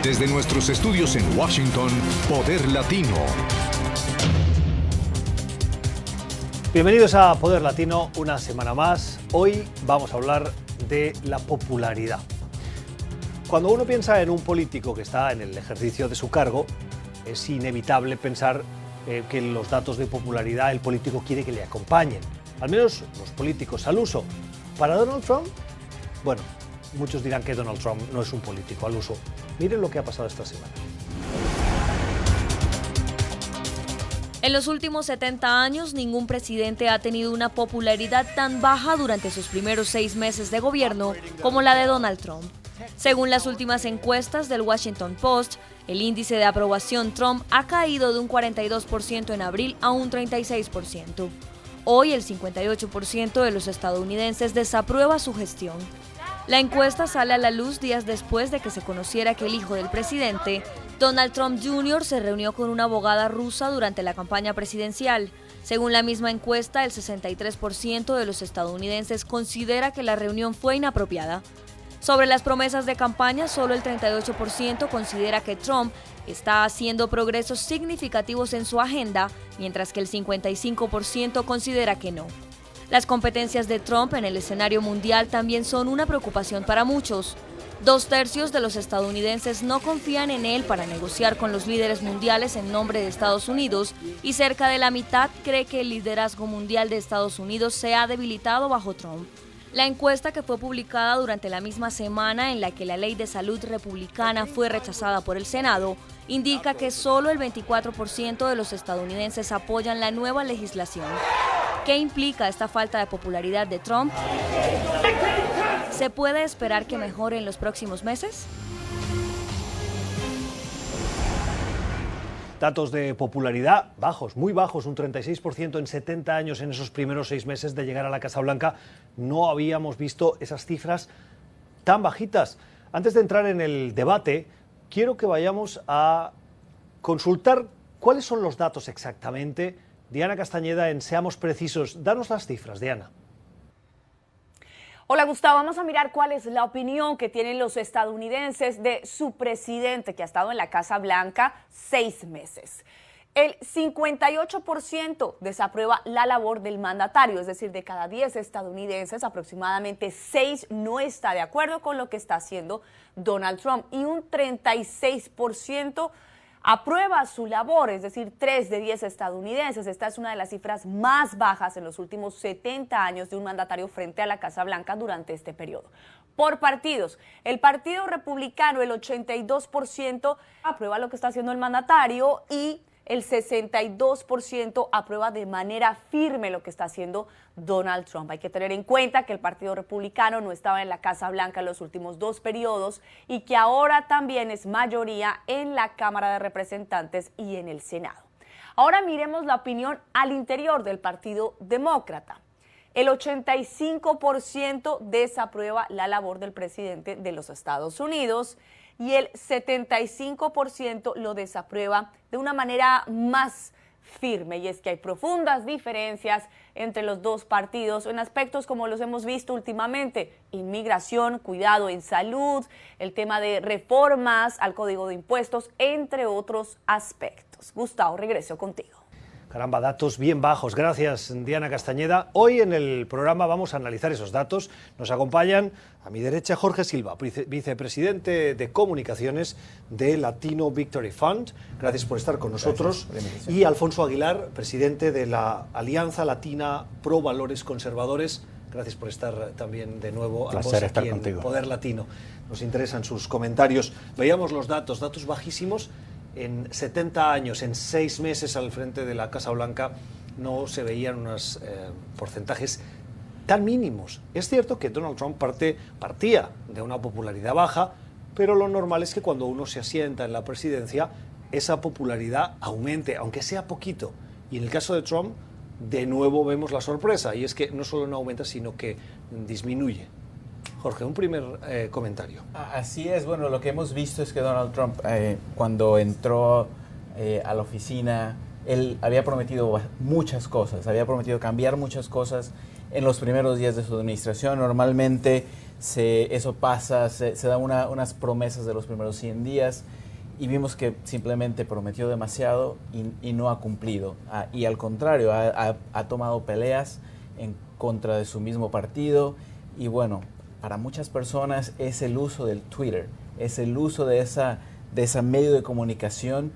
Desde nuestros estudios en Washington, Poder Latino. Bienvenidos a Poder Latino, una semana más. Hoy vamos a hablar de la popularidad. Cuando uno piensa en un político que está en el ejercicio de su cargo, es inevitable pensar que los datos de popularidad el político quiere que le acompañen. Al menos los políticos al uso. Para Donald Trump, bueno, muchos dirán que Donald Trump no es un político al uso. Miren lo que ha pasado esta semana. En los últimos 70 años, ningún presidente ha tenido una popularidad tan baja durante sus primeros 6 meses de gobierno como la de Donald Trump. Según las últimas encuestas del Washington Post, el índice de aprobación Trump ha caído de un 42% en abril a un 36%. Hoy, el 58% de los estadounidenses desaprueba su gestión. La encuesta sale a la luz días después de que se conociera que el hijo del presidente, Donald Trump Jr., se reunió con una abogada rusa durante la campaña presidencial. Según la misma encuesta, el 63% de los estadounidenses considera que la reunión fue inapropiada. Sobre las promesas de campaña, solo el 38% considera que Trump está haciendo progresos significativos en su agenda, mientras que el 55% considera que no. Las competencias de Trump en el escenario mundial también son una preocupación para muchos. 2/3 de los estadounidenses no confían en él para negociar con los líderes mundiales en nombre de Estados Unidos y cerca de la mitad cree que el liderazgo mundial de Estados Unidos se ha debilitado bajo Trump. La encuesta, que fue publicada durante la misma semana en la que la ley de salud republicana fue rechazada por el Senado, indica que solo el 24% de los estadounidenses apoyan la nueva legislación. ¿Qué implica esta falta de popularidad de Trump? ¿Se puede esperar que mejore en los próximos meses? Datos de popularidad bajos, muy bajos, un 36% en 70 años en esos primeros 6 meses de llegar a la Casa Blanca. No habíamos visto esas cifras tan bajitas. Antes de entrar en el debate, quiero que vayamos a consultar cuáles son los datos exactamente. Diana Castañeda, en Seamos Precisos. Danos las cifras, Diana. Hola Gustavo, vamos a mirar cuál es la opinión que tienen los estadounidenses de su presidente que ha estado en la Casa Blanca 6 meses. El 58% desaprueba la labor del mandatario, es decir, de cada 10 estadounidenses, aproximadamente 6 no está de acuerdo con lo que está haciendo Donald Trump y un 36% aprueba su labor, es decir, 3 de 10 estadounidenses. Esta es una de las cifras más bajas en los últimos 70 años de un mandatario frente a la Casa Blanca durante este periodo. Por partidos, el Partido Republicano, el 82% aprueba lo que está haciendo el mandatario y el 62% aprueba de manera firme lo que está haciendo Donald Trump. Hay que tener en cuenta que el Partido Republicano no estaba en la Casa Blanca en los últimos 2 periodos y que ahora también es mayoría en la Cámara de Representantes y en el Senado. Ahora miremos la opinión al interior del Partido Demócrata. El 85% desaprueba la labor del presidente de los Estados Unidos y el 75% lo desaprueba de una manera más firme, y es que hay profundas diferencias entre los dos partidos en aspectos como los hemos visto últimamente: inmigración, cuidado en salud, el tema de reformas al Código de Impuestos, entre otros aspectos. Gustavo, regreso contigo. Caramba, datos bien bajos. Gracias, Diana Castañeda. Hoy en el programa vamos a analizar esos datos. Nos acompañan a mi derecha Jorge Silva, vicepresidente de Comunicaciones de Latino Victory Fund. Gracias por estar con nosotros. Gracias. Y Alfonso Aguilar, presidente de la Alianza Latina Pro Valores Conservadores. Gracias por estar también de nuevo a vos aquí en Poder Latino. Nos interesan sus comentarios. Veíamos los datos bajísimos. En 70 años, en 6 meses al frente de la Casa Blanca, no se veían unos porcentajes tan mínimos. Es cierto que Donald Trump partía de una popularidad baja, pero lo normal es que cuando uno se asienta en la presidencia, esa popularidad aumente, aunque sea poquito. Y en el caso de Trump, de nuevo vemos la sorpresa, y es que no solo no aumenta, sino que disminuye. Jorge, un primer comentario. Así es, bueno, lo que hemos visto es que Donald Trump, cuando entró a la oficina, él había prometido muchas cosas, había prometido cambiar muchas cosas en los primeros días de su administración. Normalmente eso pasa, se dan unas promesas de los primeros 100 días y vimos que simplemente prometió demasiado y no ha cumplido. Y al contrario, ha tomado peleas en contra de su mismo partido y bueno, para muchas personas es el uso del Twitter, es el uso de esa medio de comunicación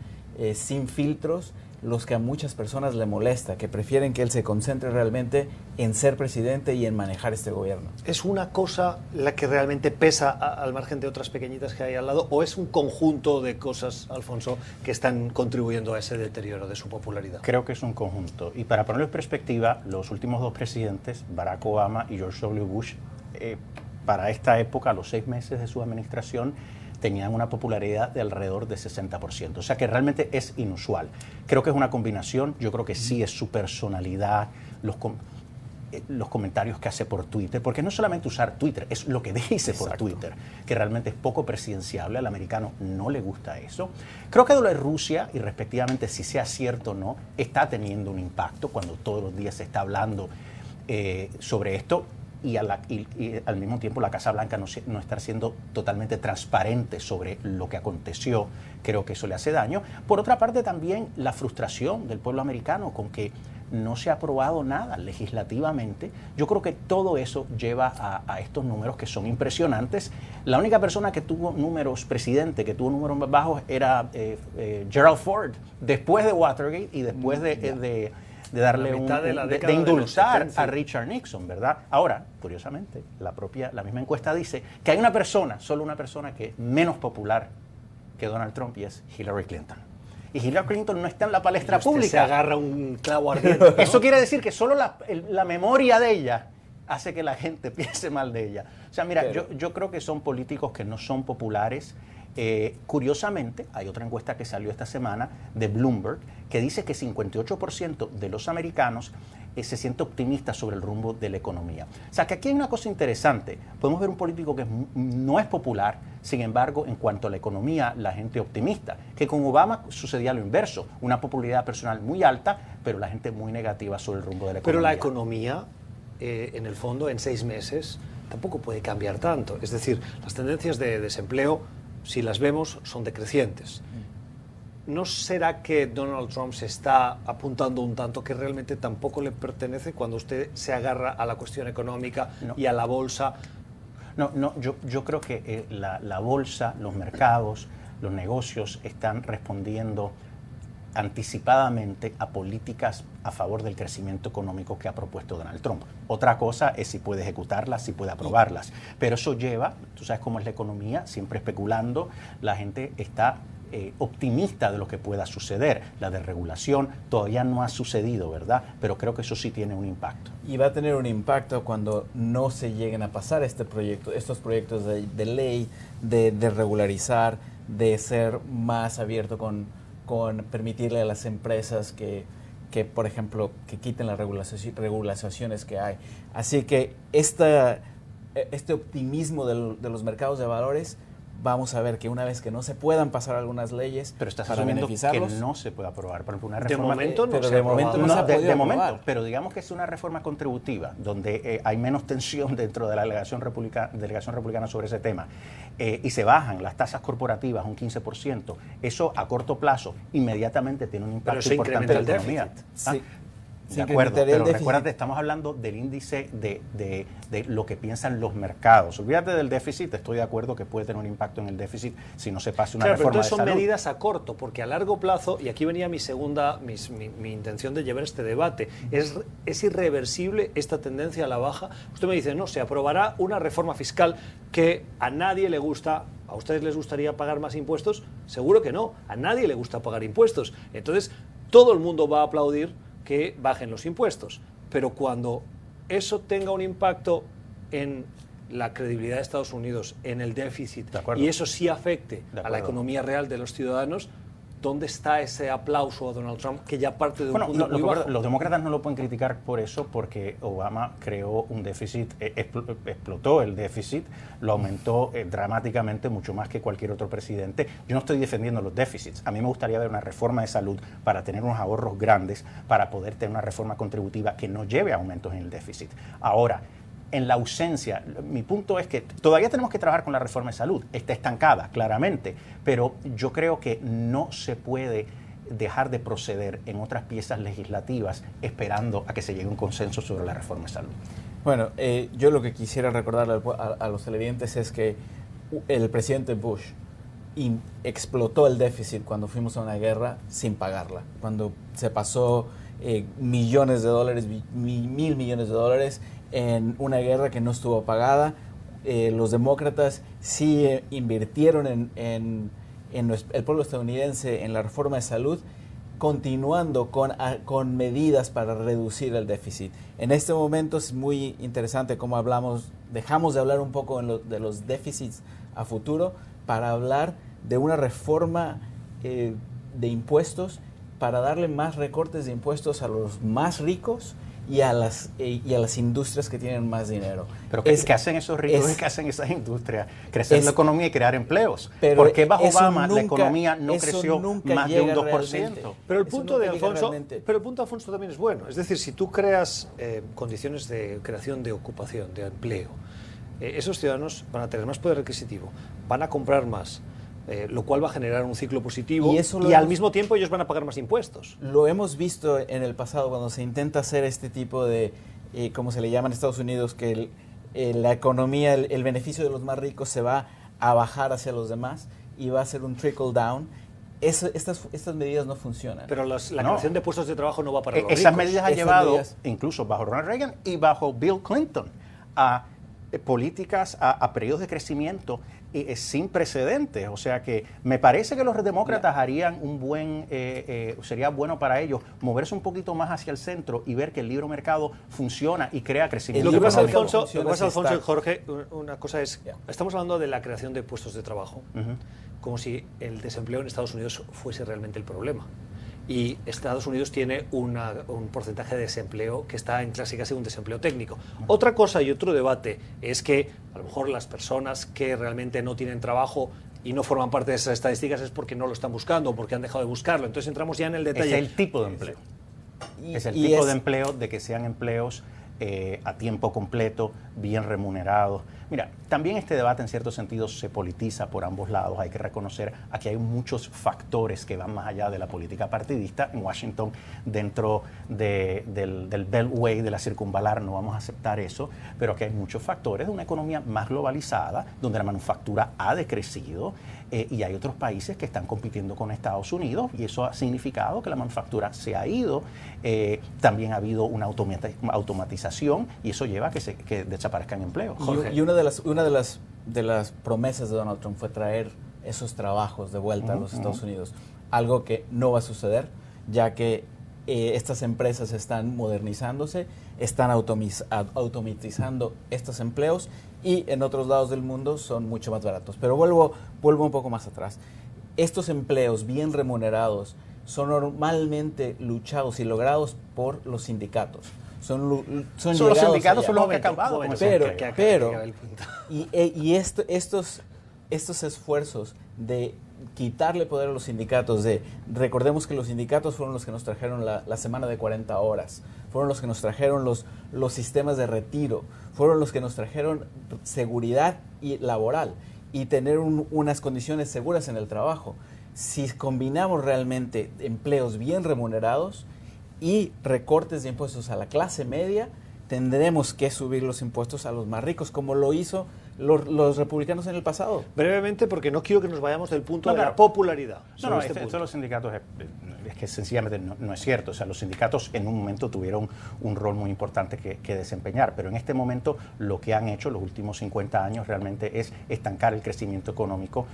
sin filtros, los que a muchas personas le molesta, que prefieren que él se concentre realmente en ser presidente y en manejar este gobierno. ¿Es una cosa la que realmente pesa al margen de otras pequeñitas que hay al lado o es un conjunto de cosas, Alfonso, que están contribuyendo a ese deterioro de su popularidad? Creo que es un conjunto. Y para ponerlo en perspectiva, los últimos dos presidentes, Barack Obama y George W. Bush, para esta época, a los 6 meses de su administración, tenían una popularidad de alrededor de 60%. O sea que realmente es inusual. Creo que es una combinación. Yo creo que sí es su personalidad, los comentarios que hace por Twitter, porque no es solamente usar Twitter, es lo que dice por Twitter, que realmente es poco presidenciable. Al americano no le gusta eso. Creo que lo de Rusia, y respectivamente si sea cierto o no, está teniendo un impacto cuando todos los días se está hablando sobre esto. Y al mismo tiempo la Casa Blanca no está siendo totalmente transparente sobre lo que aconteció. Creo que eso le hace daño. Por otra parte, también la frustración del pueblo americano con que no se ha aprobado nada legislativamente. Yo creo que todo eso lleva a estos números que son impresionantes. La única persona que tuvo presidente que tuvo números más bajos era Gerald Ford, después de Watergate y después de darle de indultar a Richard Nixon, ¿verdad? Ahora, curiosamente, la misma encuesta dice que hay solo una persona que es menos popular que Donald Trump y es Hillary Clinton. Y Hillary Clinton no está en la palestra pública. Se agarra un clavo ardiente, ¿no? Eso quiere decir que solo la memoria de ella hace que la gente piense mal de ella. O sea, mira, yo creo que son políticos que no son populares. Curiosamente, hay otra encuesta que salió esta semana de Bloomberg que dice que 58% de los americanos se siente optimista sobre el rumbo de la economía. O sea, que aquí hay una cosa interesante. Podemos ver un político que no es popular, sin embargo, en cuanto a la economía, la gente optimista. Que con Obama sucedía lo inverso, una popularidad personal muy alta, pero la gente muy negativa sobre el rumbo de la economía. Pero la economía, en el fondo, en 6 meses, tampoco puede cambiar tanto. Es decir, las tendencias de desempleo, si las vemos, son decrecientes. ¿No será que Donald Trump se está apuntando un tanto que realmente tampoco le pertenece cuando usted se agarra a la cuestión económica y a la bolsa? No, yo creo que la bolsa, los mercados, los negocios están respondiendo anticipadamente a políticas a favor del crecimiento económico que ha propuesto Donald Trump. Otra cosa es si puede ejecutarlas, si puede aprobarlas. Pero eso lleva, tú sabes cómo es la economía, siempre especulando, la gente está optimista de lo que pueda suceder. La desregulación todavía no ha sucedido, ¿verdad? Pero creo que eso sí tiene un impacto. Y va a tener un impacto cuando no se lleguen a pasar estos proyectos de ley, de regularizar, de ser más abierto con permitirle a las empresas que por ejemplo, que quiten las regulaciones que hay. Así que este optimismo de los mercados de valores, vamos a ver que una vez que no se puedan pasar algunas leyes, pero estás para asumiendo beneficiarlos, que no se puede aprobar. Por ejemplo, una reforma de momento no se ha aprobado. Pero digamos que es una reforma contributiva, donde hay menos tensión dentro de la delegación republicana sobre ese tema, y se bajan las tasas corporativas un 15%. Eso a corto plazo inmediatamente tiene un impacto importante en la economía. Sí. De acuerdo, pero recuérdate, estamos hablando del índice de lo que piensan los mercados. Olvídate del déficit, estoy de acuerdo que puede tener un impacto en el déficit si no se pasa una reforma de salud. Pero entonces son medidas a corto, porque a largo plazo, y aquí venía mi intención de llevar este debate, ¿es irreversible esta tendencia a la baja? Usted me dice, no, se aprobará una reforma fiscal que a nadie le gusta. ¿A ustedes les gustaría pagar más impuestos? Seguro que no, a nadie le gusta pagar impuestos. Entonces, todo el mundo va a aplaudir que bajen los impuestos, pero cuando eso tenga un impacto en la credibilidad de Estados Unidos, en el déficit, y eso sí afecte a la economía real de los ciudadanos, ¿dónde está ese aplauso a Donald Trump que ya parte de un punto muy bajo? Los demócratas no lo pueden criticar por eso, porque Obama creó un déficit, explotó el déficit, lo aumentó dramáticamente, mucho más que cualquier otro presidente. Yo no estoy defendiendo los déficits. A mí me gustaría ver una reforma de salud para tener unos ahorros grandes, para poder tener una reforma contributiva que no lleve a aumentos en el déficit. Ahora, en la ausencia, mi punto es que todavía tenemos que trabajar con la reforma de salud, está estancada, claramente, pero yo creo que no se puede dejar de proceder en otras piezas legislativas esperando a que se llegue a un consenso sobre la reforma de salud. Bueno, yo lo que quisiera recordarle a los televidentes es que el presidente Bush explotó el déficit cuando fuimos a una guerra sin pagarla, cuando se pasó millones de dólares, mil millones de dólares en una guerra que no estuvo pagada. Los demócratas sí invirtieron en el pueblo estadounidense en la reforma de salud, continuando con medidas para reducir el déficit. En este momento es muy interesante cómo dejamos de hablar un poco de los déficits a futuro para hablar de una reforma de impuestos para darle más recortes de impuestos a los más ricos y a las industrias que tienen más dinero. Pero ¿qué hacen esos ricos y qué hacen esas industrias? Crecer la economía y crear empleos. ¿Por qué bajo Obama la economía no creció más de un 2%? Pero el punto de Alfonso también es bueno. Es decir, si tú creas condiciones de creación de ocupación, de empleo, esos ciudadanos van a tener más poder adquisitivo, van a comprar más, lo cual va a generar un ciclo positivo y al mismo tiempo ellos van a pagar más impuestos. Lo hemos visto en el pasado cuando se intenta hacer este tipo de, como se le llama en Estados Unidos, que la economía, el beneficio de los más ricos se va a bajar hacia los demás y va a ser un trickle down. Estas medidas no funcionan. Pero la creación de puestos de trabajo no va para los ricos. Esas medidas han llevado, incluso bajo Ronald Reagan y bajo Bill Clinton, a políticas, a periodos de crecimiento sin precedentes. O sea que me parece que los demócratas harían sería bueno para ellos moverse un poquito más hacia el centro y ver que el libre mercado funciona y crea crecimiento. Lo que pasa, Alfonso y Jorge, una cosa es, estamos hablando de la creación de puestos de trabajo, como si el desempleo en Estados Unidos fuese realmente el problema. Y Estados Unidos tiene un porcentaje de desempleo que está en casi un desempleo técnico. Otra cosa y otro debate es que a lo mejor las personas que realmente no tienen trabajo y no forman parte de esas estadísticas es porque no lo están buscando o porque han dejado de buscarlo. Entonces entramos ya en el detalle. Es el tipo de empleo. Es el tipo de empleo, de que sean empleos a tiempo completo, bien remunerados. Mira, también este debate en cierto sentido se politiza por ambos lados. Hay que reconocer aquí hay muchos factores que van más allá de la política partidista. En Washington, dentro del Beltway, de la circunvalar, no vamos a aceptar eso, pero aquí hay muchos factores de una economía más globalizada, donde la manufactura ha decrecido, y hay otros países que están compitiendo con Estados Unidos, y eso ha significado que la manufactura se ha ido. También ha habido una automatización, y eso lleva a que desaparezcan empleos. Y una de las promesas de Donald Trump fue traer esos trabajos de vuelta a los Estados Unidos, algo que no va a suceder, ya que estas empresas están modernizándose, están automatizando estos empleos y en otros lados del mundo son mucho más baratos. Pero vuelvo un poco más atrás. Estos empleos bien remunerados son normalmente luchados y logrados por los sindicatos. Son los sindicatos son los que acabaron con estos esfuerzos de quitarle poder a los sindicatos, recordemos que los sindicatos fueron los que nos trajeron la semana de 40 horas, fueron los que nos trajeron los sistemas de retiro, fueron los que nos trajeron seguridad laboral y tener unas condiciones seguras en el trabajo. Si combinamos realmente empleos bien remunerados y recortes de impuestos a la clase media, tendremos que subir los impuestos a los más ricos, como lo hizo los republicanos en el pasado. Brevemente, porque no quiero que nos vayamos del punto de la popularidad. Esto de los sindicatos es que sencillamente no es cierto. O sea, los sindicatos en un momento tuvieron un rol muy importante que desempeñar, pero en este momento lo que han hecho los últimos 50 años realmente es estancar el crecimiento económico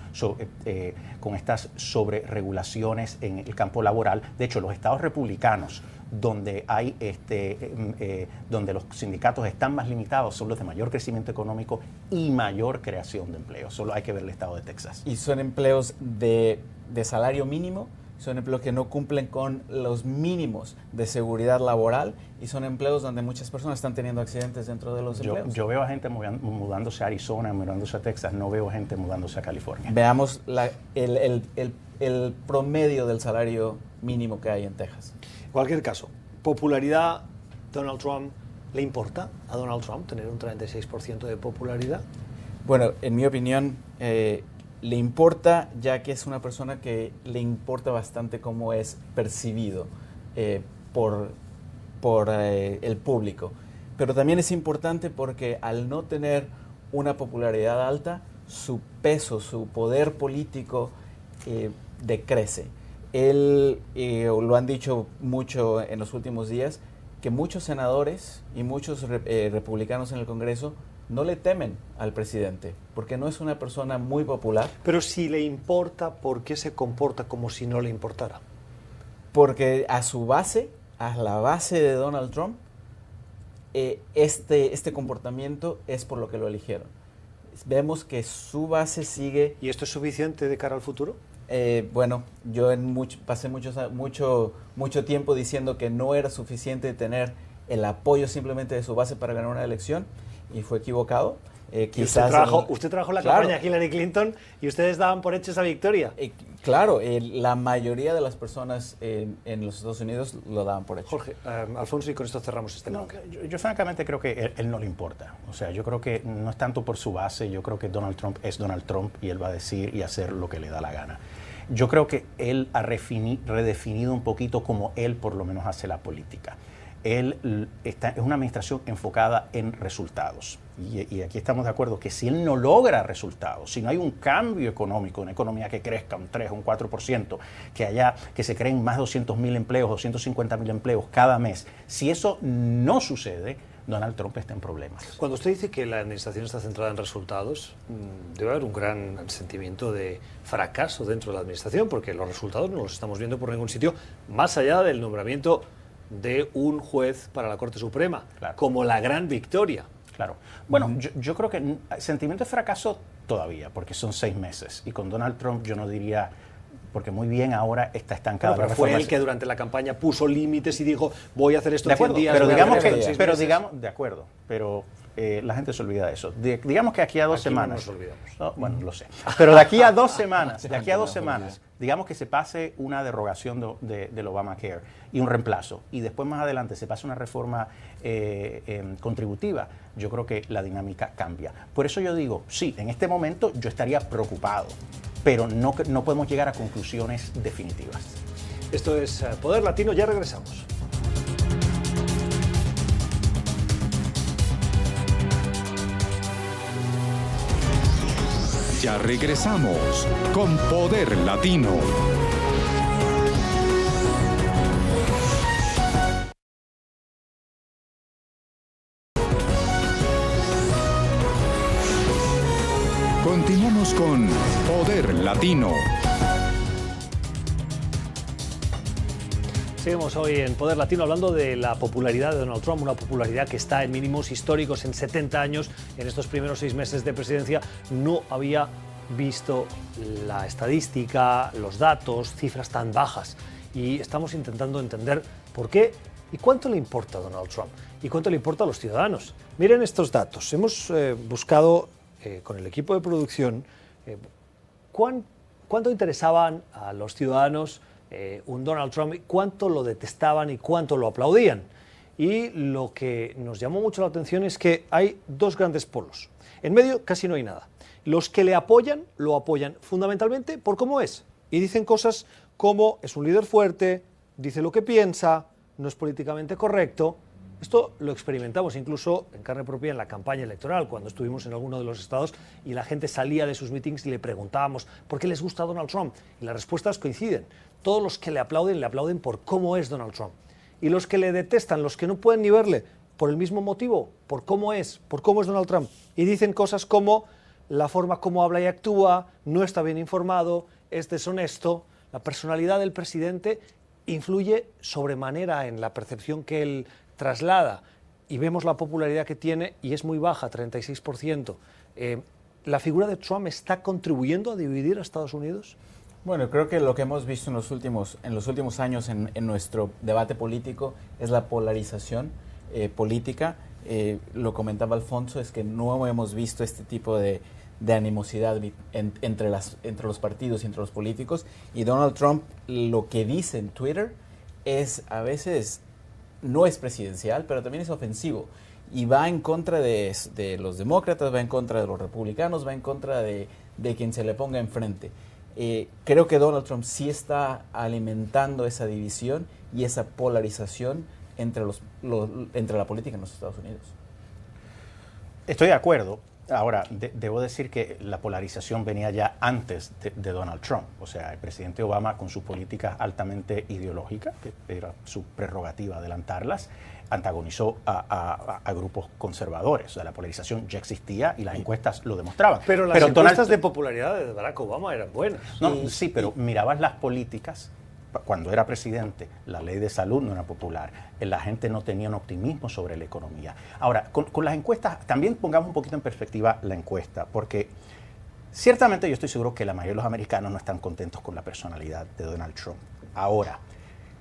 con estas sobreregulaciones en el campo laboral. De hecho, los estados republicanos donde donde los sindicatos están más limitados son los de mayor crecimiento económico y mayor creación de empleo. Solo hay que ver el estado de Texas. Y son empleos de salario mínimo, son empleos que no cumplen con los mínimos de seguridad laboral y son empleos donde muchas personas están teniendo accidentes dentro de los empleos. Yo veo a gente mudándose a Arizona, mudándose a Texas, no veo gente mudándose a California. Veamos el promedio del salario mínimo que hay en Texas. En cualquier caso, popularidad, Donald Trump, ¿Le importa a Donald Trump tener un 36% de popularidad? Bueno, en mi opinión, le importa, ya que es una persona que le importa bastante cómo es percibido por el público. Pero también es importante porque al no tener una popularidad alta, su peso, su poder político decrece. Él, lo han dicho mucho en los últimos días, que muchos senadores y muchos republicanos en el Congreso no le temen al presidente, porque no es una persona muy popular. Pero si le importa, ¿por qué se comporta como si no le importara? Porque a su base, a la base de Donald Trump, este comportamiento es por lo que lo eligieron. Vemos que su base sigue... ¿Y esto es suficiente de cara al futuro? Bueno, yo pasé mucho tiempo diciendo que no era suficiente tener el apoyo simplemente de su base para ganar una elección, y fue equivocado. Quizás usted trabajó la campaña de Hillary Clinton y ustedes daban por hecha esa victoria. Claro, la mayoría de las personas en los Estados Unidos lo daban por hecho. Jorge, Alfonso, y con esto cerramos este bloque. Yo francamente creo que él no le importa. O sea, yo creo que no es tanto por su base, yo creo que Donald Trump es Donald Trump y él va a decir y hacer lo que le da la gana. Yo creo que él ha redefinido un poquito cómo él por lo menos hace la política. Es una administración enfocada en resultados. Y aquí estamos de acuerdo que si él no logra resultados, si no hay un cambio económico, una economía que crezca un 3 o un 4%, que se creen más de 200.000 empleos, 250.000 empleos cada mes, si eso no sucede, Donald Trump está en problemas. Cuando usted dice que la administración está centrada en resultados, debe haber un gran sentimiento de fracaso dentro de la administración, porque los resultados no los estamos viendo por ningún sitio, más allá del nombramiento de un juez para la Corte Suprema, claro, como la gran victoria. Claro. Bueno, yo creo que sentimiento de fracaso todavía, porque son 6 meses. Y con Donald Trump yo no diría, porque muy bien ahora está estancada. Pero fue él que durante la campaña puso límites y dijo, voy a hacer esto en 100 días. Pero digamos, de acuerdo, pero la gente se olvida de eso. Digamos que aquí a 2 semanas. No nos olvidamos. No, bueno, lo sé. Pero de aquí a 2 semanas, digamos que se pase una derogación del Obamacare y un reemplazo, y después más adelante se pase una reforma contributiva, yo creo que la dinámica cambia. Por eso yo digo, sí, en este momento yo estaría preocupado, pero no podemos llegar a conclusiones definitivas. Esto es Poder Latino, ya regresamos. Ya regresamos con Poder Latino. Continuamos con Poder Latino. Seguimos hoy en Poder Latino hablando de la popularidad de Donald Trump, una popularidad que está en mínimos históricos en 70 años. En estos primeros 6 meses de presidencia no había visto la estadística, los datos, cifras tan bajas. Y estamos intentando entender por qué y cuánto le importa a Donald Trump y cuánto le importa a los ciudadanos. Miren estos datos. Hemos buscado con el equipo de producción cuánto interesaban a los ciudadanos un Donald Trump, cuánto lo detestaban y cuánto lo aplaudían. Y lo que nos llamó mucho la atención es que hay 2 grandes polos. En medio casi no hay nada. Los que le apoyan, lo apoyan fundamentalmente por cómo es. Y dicen cosas como es un líder fuerte, dice lo que piensa, no es políticamente correcto. Esto lo experimentamos incluso en carne propia en la campaña electoral, cuando estuvimos en alguno de los estados y la gente salía de sus mítings y le preguntábamos ¿por qué les gusta Donald Trump? Y las respuestas coinciden. Todos los que le aplauden por cómo es Donald Trump. Y los que le detestan, los que no pueden ni verle, por el mismo motivo, por cómo es Donald Trump. Y dicen cosas como la forma como habla y actúa, no está bien informado, es deshonesto. La personalidad del presidente influye sobremanera en la percepción que él traslada, y vemos la popularidad que tiene y es muy baja, 36%. ¿La figura de Trump está contribuyendo a dividir a Estados Unidos? Bueno, creo que lo que hemos visto en los últimos años en nuestro debate político es la polarización política. Lo comentaba Alfonso, es que no hemos visto este tipo de animosidad entre los partidos y entre los políticos. Y Donald Trump, lo que dice en Twitter es a veces no es presidencial, pero también es ofensivo. Y va en contra de los demócratas, va en contra de los republicanos, va en contra de quien se le ponga enfrente. Creo que Donald Trump sí está alimentando esa división y esa polarización entre la política en los Estados Unidos. Estoy de acuerdo. Ahora, debo decir que la polarización venía ya antes de Donald Trump. O sea, el presidente Obama, con sus políticas altamente ideológicas, que era su prerrogativa adelantarlas, antagonizó a grupos conservadores. O sea, la polarización ya existía y las encuestas lo demostraban. Pero las encuestas de popularidad de Barack Obama eran buenas. No, sí, pero mirabas las políticas. Cuando era presidente, la ley de salud no era popular. La gente no tenía un optimismo sobre la economía. Ahora, con las encuestas, también pongamos un poquito en perspectiva la encuesta, porque ciertamente yo estoy seguro que la mayoría de los americanos no están contentos con la personalidad de Donald Trump. Ahora,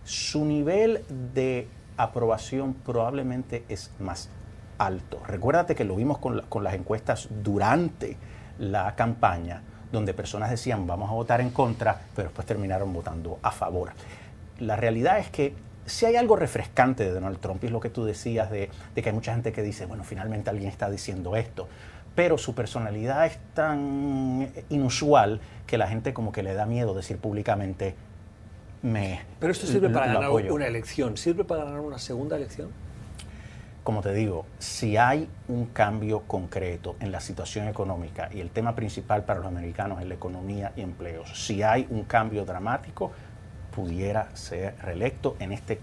su nivel de aprobación probablemente es más alto. Recuérdate que lo vimos con las encuestas durante la campaña, donde personas decían vamos a votar en contra, pero después terminaron votando a favor. La realidad es que si hay algo refrescante de Donald Trump, y es lo que tú decías de que hay mucha gente que dice, bueno, finalmente alguien está diciendo esto, pero su personalidad es tan inusual que la gente como que le da miedo decir públicamente Pero esto sirve para ganar apoyo. una elección, ¿sirve para ganar una segunda elección? Como te digo, si hay un cambio concreto en la situación económica y el tema principal para los americanos es la economía y empleos, si hay un cambio dramático, pudiera ser reelecto en este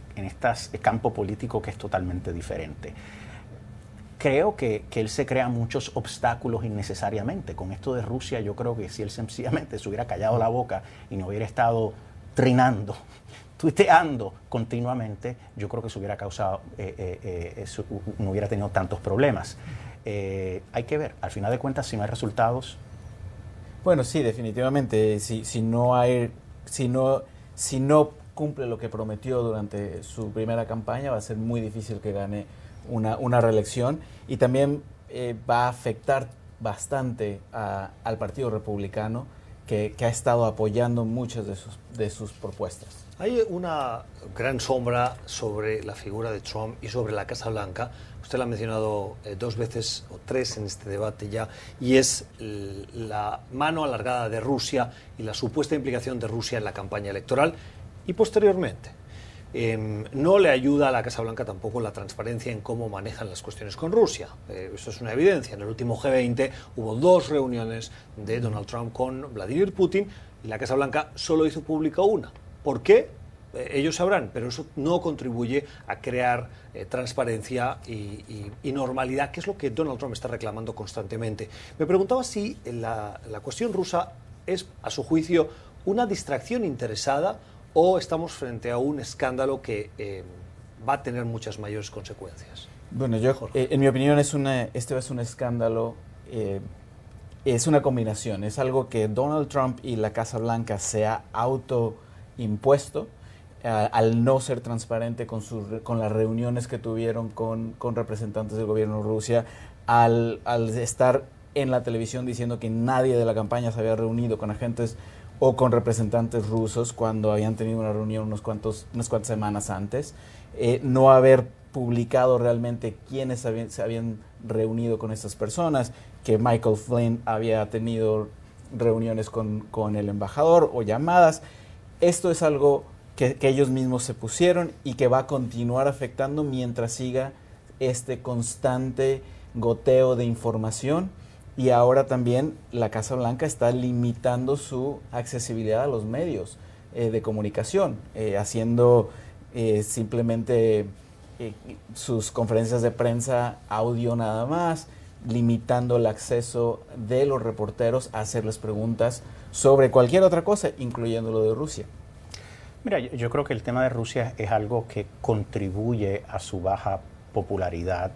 campo político que es totalmente diferente. Creo que él se crea muchos obstáculos innecesariamente. Con esto de Rusia, yo creo que si él sencillamente se hubiera callado la boca y no hubiera estado trinando, tuiteando continuamente, yo creo que se hubiera causado, no hubiera tenido tantos problemas. Hay que ver, al final de cuentas, si no hay resultados. Bueno, sí, definitivamente. Si no cumple lo que prometió durante su primera campaña, va a ser muy difícil que gane una reelección, y también va a afectar bastante al Partido Republicano, que ha estado apoyando muchas de sus propuestas. Hay una gran sombra sobre la figura de Trump y sobre la Casa Blanca. Usted la ha mencionado 2 veces o 3 en este debate ya, y es la mano alargada de Rusia y la supuesta implicación de Rusia en la campaña electoral y posteriormente. No le ayuda a la Casa Blanca tampoco la transparencia en cómo manejan las cuestiones con Rusia. Eso es una evidencia. En el último G20 hubo 2 reuniones de Donald Trump con Vladimir Putin y la Casa Blanca solo hizo pública una. ¿Por qué? Ellos sabrán, pero eso no contribuye a crear transparencia y normalidad, que es lo que Donald Trump está reclamando constantemente. Me preguntaba si la cuestión rusa es, a su juicio, una distracción interesada o estamos frente a un escándalo que va a tener muchas mayores consecuencias. Bueno, en mi opinión este es un escándalo, es una combinación, es algo que Donald Trump y la Casa Blanca se ha autoimpuesto al no ser transparente con las reuniones que tuvieron con representantes del gobierno de Rusia, al estar en la televisión diciendo que nadie de la campaña se había reunido con agentes o con representantes rusos cuando habían tenido una reunión unas cuantas semanas antes, no haber publicado realmente quiénes se habían reunido con estas personas, que Michael Flynn había tenido reuniones con el embajador o llamadas. Esto es algo que ellos mismos se pusieron y que va a continuar afectando mientras siga este constante goteo de información. Y ahora también la Casa Blanca está limitando su accesibilidad a los medios de comunicación, haciendo simplemente sus conferencias de prensa audio nada más, limitando el acceso de los reporteros a hacerles preguntas sobre cualquier otra cosa, incluyendo lo de Rusia. Mira, yo creo que el tema de Rusia es algo que contribuye a su baja popularidad.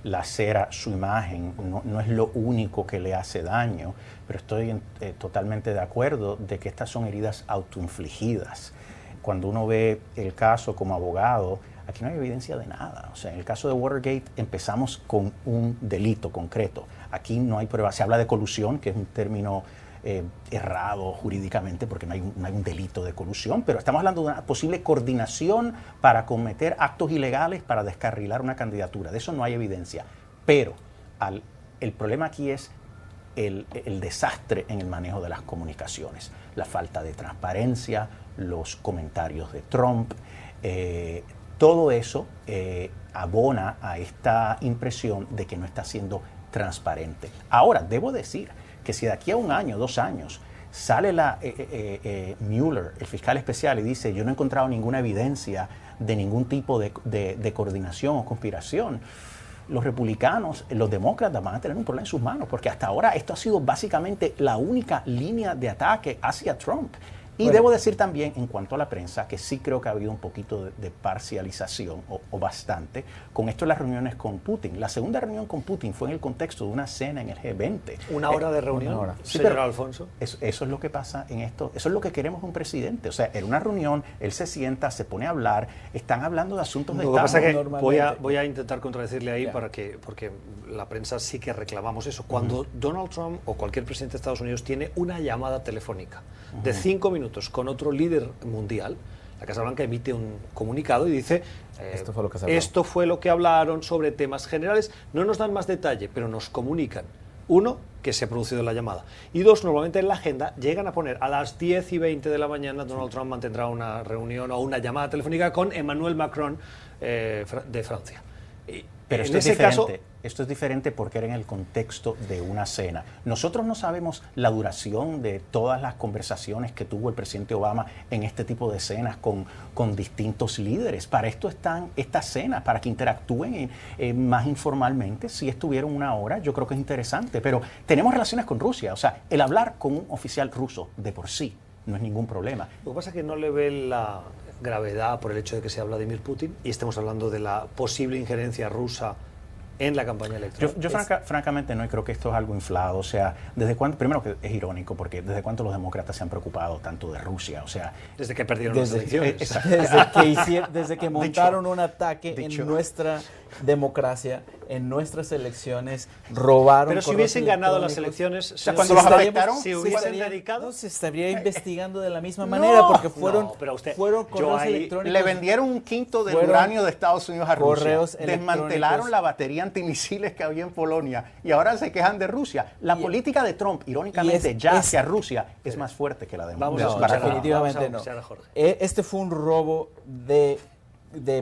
Lacera su imagen, no es lo único que le hace daño, pero estoy totalmente de acuerdo de que estas son heridas autoinfligidas. Cuando uno ve el caso como abogado, aquí no hay evidencia de nada. O sea, en el caso de Watergate empezamos con un delito concreto. Aquí no hay pruebas. Se habla de colusión, que es un término errado jurídicamente porque no hay un delito de colusión, pero estamos hablando de una posible coordinación para cometer actos ilegales para descarrilar una candidatura. De eso no hay evidencia. Pero el problema aquí es el desastre en el manejo de las comunicaciones, la falta de transparencia, los comentarios de Trump, todo eso abona a esta impresión de que no está siendo transparente. Ahora, debo decir que si de aquí a 1 año, 2 años, sale Mueller, el fiscal especial, y dice: yo no he encontrado ninguna evidencia de ningún tipo de coordinación o conspiración, los republicanos, los demócratas van a tener un problema en sus manos, porque hasta ahora esto ha sido básicamente la única línea de ataque hacia Trump. Y bueno, debo decir también, en cuanto a la prensa, que sí creo que ha habido un poquito de parcialización, o bastante, con esto de las reuniones con Putin. La segunda reunión con Putin fue en el contexto de una cena en el G20. ¿Una hora de reunión, una hora. Sí, señor Alfonso? Eso es lo que pasa en esto, eso es lo que queremos de un presidente. O sea, en una reunión, él se sienta, se pone a hablar, están hablando de asuntos de Estado. Lo que pasa es que voy a intentar contradecirle ahí porque la prensa sí que reclamamos eso. Cuando Donald Trump o cualquier presidente de Estados Unidos tiene una llamada telefónica de 5 minutos con otro líder mundial, la Casa Blanca emite un comunicado y dice: esto fue lo que hablaron sobre temas generales. No nos dan más detalle, pero nos comunican, 1, que se ha producido la llamada, y 2, normalmente en la agenda llegan a poner a las 10:20 de la mañana Donald Trump mantendrá una reunión o una llamada telefónica con Emmanuel Macron de Francia. Pero esto es diferente porque era en el contexto de una cena. Nosotros no sabemos la duración de todas las conversaciones que tuvo el presidente Obama en este tipo de cenas con distintos líderes. Para esto están estas cenas, para que interactúen más informalmente. Si estuvieron 1 hora, yo creo que es interesante. Pero tenemos relaciones con Rusia. O sea, el hablar con un oficial ruso de por sí no es ningún problema. Lo que pasa es que no le ve la gravedad por el hecho de que sea Vladimir Putin y estemos hablando de la posible injerencia rusa en la campaña electoral. Yo francamente no creo que esto es algo inflado. O sea, ¿desde cuándo? Primero, que es irónico, porque ¿desde cuándo los demócratas se han preocupado tanto de Rusia? O sea, desde que perdieron las elecciones. Desde que montaron un ataque en nuestra democracia, en nuestras elecciones, robaron. Pero si hubiesen ganado las elecciones, o sea, cuando los afectaron, si hubiesen dedicado, se estaría investigando de la misma manera, porque fueron correos electrónicos. Le vendieron 1/5 del uranio de Estados Unidos a Rusia. Desmantelaron electrónicos. la batería antimisiles que había en Polonia y ahora se quejan de Rusia. La política de Trump, irónicamente, hacia Rusia es más fuerte que la de definitivamente no. Este fue un robo de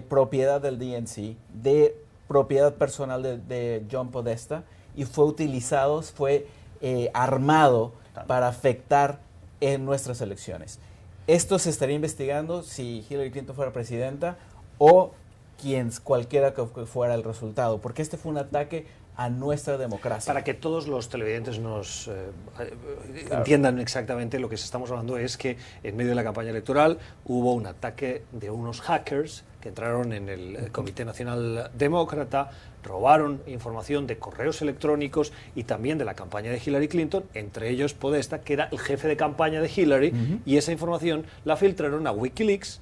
propiedad del DNC, de propiedad personal de John Podesta, y fue utilizado, armado para afectar en nuestras elecciones. Esto se estaría investigando si Hillary Clinton fuera presidenta o cualquiera que fuera el resultado, porque este fue un ataque a nuestra democracia. Para que todos los televidentes nos entiendan exactamente lo que estamos hablando, es que en medio de la campaña electoral hubo un ataque de unos hackers que entraron en el Comité Nacional Demócrata, robaron información de correos electrónicos y también de la campaña de Hillary Clinton, entre ellos Podesta, que era el jefe de campaña de Hillary, y esa información la filtraron a Wikileaks,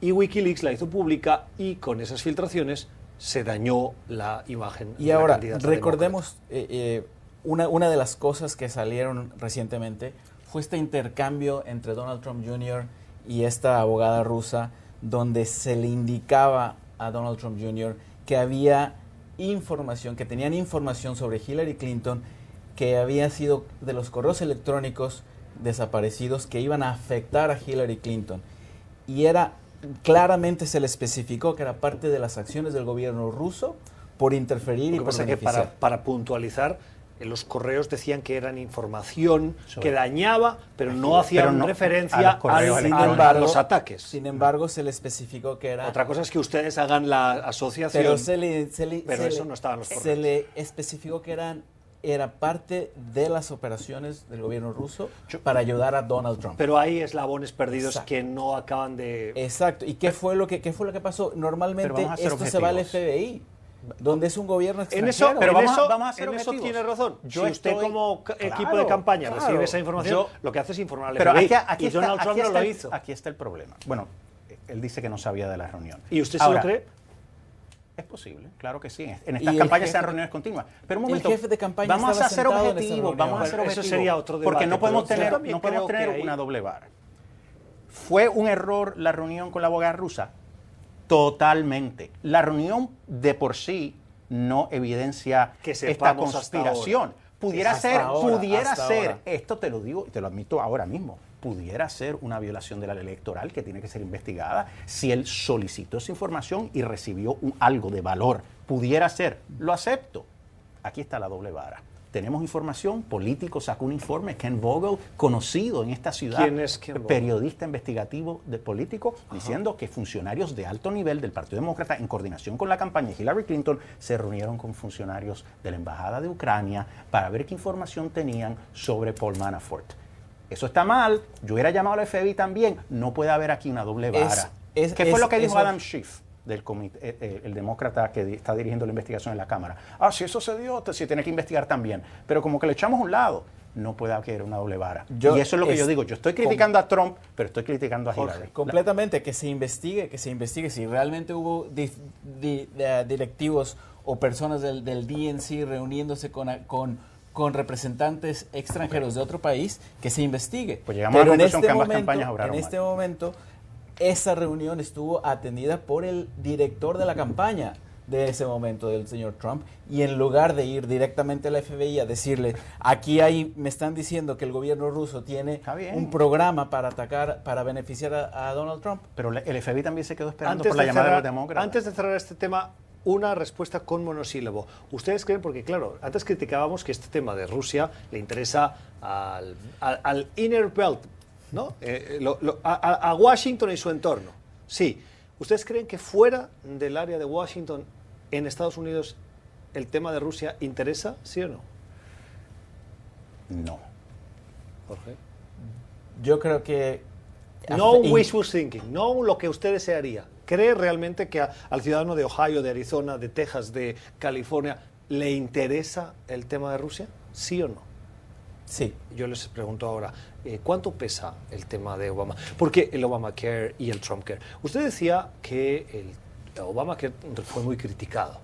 y Wikileaks la hizo pública, y con esas filtraciones se dañó la imagen. Y ahora, recordemos, una de las cosas que salieron recientemente fue este intercambio entre Donald Trump Jr. y esta abogada rusa, donde se le indicaba a Donald Trump Jr. que había información, que tenían información sobre Hillary Clinton, que había sido de los correos electrónicos desaparecidos que iban a afectar a Hillary Clinton. Y claramente se le especificó que era parte de las acciones del gobierno ruso por interferir y por beneficiar. Que para puntualizar, los correos decían que eran información que dañaba, pero no hacían referencia a los ataques. Sin embargo, se le especificó que era... Otra cosa es que ustedes hagan la asociación, pero eso no estaba en los correos. Se le especificó que era parte de las operaciones del gobierno ruso para ayudar a Donald Trump. Pero hay eslabones perdidos que no acaban de... Exacto. ¿Y qué fue lo que pasó? Normalmente esto se va al FBI, donde es un gobierno extranjero. En eso tiene razón. Si usted como equipo de campaña recibe esa información, lo que hace es informar al FBI. Y Donald Trump no lo hizo. Aquí está el problema. Bueno, él dice que no sabía de la reunión. ¿Y usted se lo cree? Es posible, claro que sí. En estas campañas se dan reuniones continuas. Pero un momento, el jefe de campaña vamos a ser estaba objetivos, vamos a ser Eso objetivos. sería otro debate. Porque no podemos pero yo tener, también no podemos creo tener que una doble vara. ¿Fue un error la reunión con la abogada rusa? Totalmente. La reunión de por sí no evidencia Que esta sepamos hasta conspiración. Pudiera Hasta ser, ahora, pudiera hasta ser, ahora. esto te lo digo y te lo admito ahora mismo, pudiera ser una violación de la ley electoral que tiene que ser investigada si él solicitó esa información y recibió algo de valor. Pudiera ser, lo acepto. Aquí está la doble vara. Tenemos información, político sacó un informe, Ken Vogel, conocido en esta ciudad, ¿Quién es Ken Vogel? periodista investigativo de político, diciendo que funcionarios de alto nivel del Partido Demócrata, en coordinación con la campaña de Hillary Clinton, se reunieron con funcionarios de la Embajada de Ucrania para ver qué información tenían sobre Paul Manafort. Eso está mal, yo hubiera llamado al FBI también, no puede haber aquí una doble vara. ¿Qué fue lo que dijo Adam Schiff, del comité, el demócrata que está dirigiendo la investigación en la Cámara? Si eso se dio, se tiene que investigar también. Pero como que le echamos a un lado, no puede haber una doble vara. Y eso es lo que yo digo. Yo estoy criticando a Trump, pero estoy criticando a Hillary. Completamente, que se investigue si realmente hubo directivos o personas del DNC reuniéndose con representantes extranjeros de otro país, que se investigue. Pues llegamos a la conclusión que ambas campañas obraron en mal. este momento, esa reunión estuvo atendida por el director de la campaña de ese momento, del señor Trump, y en lugar de ir directamente a la FBI a decirle, me están diciendo que el gobierno ruso tiene un programa para atacar, para beneficiar a Donald Trump. Pero el FBI también se quedó esperando por la llamada de los demócratas. Antes de cerrar este tema, una respuesta con monosílabo. ¿Ustedes creen? Porque claro, antes criticábamos que este tema de Rusia le interesa al inner belt, ¿no? A Washington y su entorno. Sí. ¿Ustedes creen que fuera del área de Washington, en Estados Unidos, el tema de Rusia interesa, sí o no? No. Jorge. Yo creo que... No wishful thinking, no lo que usted desearía. ¿Cree realmente que al ciudadano de Ohio, de Arizona, de Texas, de California, le interesa el tema de Rusia? ¿Sí o no? Sí. Yo les pregunto ahora, ¿cuánto pesa el tema de Obama? Porque el Obamacare y el Trumpcare. Usted decía que el Obamacare fue muy criticado,